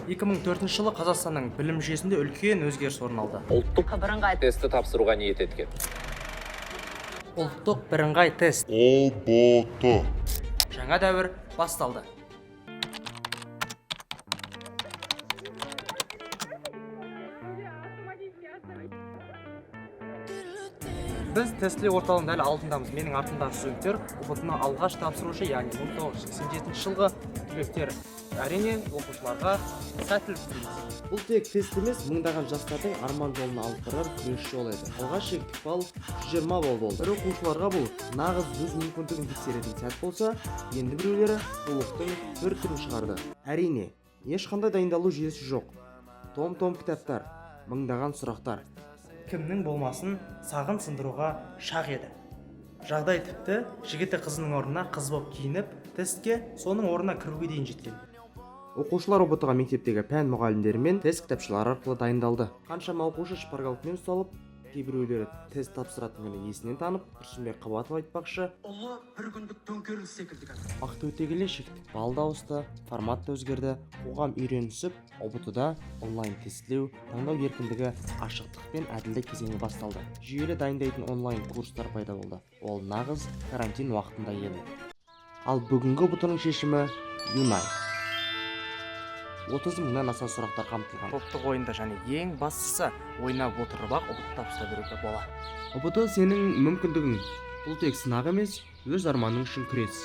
2004 жылы Қазақстанның білім жүйесінде үлкен өзгеріс орын алды. Ұлттық бірыңғай тестті тапсыруға ниет еткен. Ұлттық бірыңғай тест. ұбт. Жаңа дәуір басталды. Біз тестілеу орталығының дәл алдындамыз. Менің артымдағы студенттер ұбт-ны алғаш тапсырушы, яғни 1987 жылғы түлектер. Әрине, оқушыларға сәттілік тілейміз. Бұл тек тест емес, мыңдаған жастардың арман жолына алып барар күрес жол еді. Алғаш шектік балл 120 балл болды. Бір оқушыларға бұл нағыз өз мүмкіндігін тексеретін сәт болса, енді біреулері оқулықтың бір түрін шығарды. Әрине, ешқандай дайындалу жүйесі жоқ. Том-том кітаптар, мыңдаған сұрақтар. Кімнің болмасын сағын сындыруға шақ еді. Жағдай тіпті жігіті қызының орнына қыз болып киініп, тестке соның орнына кіруге дейін жеткен. Оқушылар ұбт-ға мектептегі пән мұғалімдері мен тест кітапшалары арқылы дайындалды. Қаншама оқушы шпаргалкамен ұсталып, кейбіреулері тест тапсыратын күні есінен танып, Тұрсынбек Қабатов айтпақшы, ұлы бір күндік төңкеріліс секілді қазір. уақыт өте келе шектік балл да ауысты, формат та өзгерді, қоғам үйренісіп, ұбт-да онлайн тестілеу, таңдау еркіндігі, ашықтық пен әділдік кезеңі басталды. Жүйелі дайындайтын онлайн курстар пайда болды. Ол нағыз карантин уақытында еді. Ал бүгінгі ұбт-ның шешімі Юнай. 30 мыңнан аса сұрақтар қамтылған. Топтық ойында және ең бастысы ойнап отырып ақ ұбт тапсыра беруге болады. ұбт сенің мүмкіндігің. Бұл тек сынақ емес, өз арманың үшін күрес.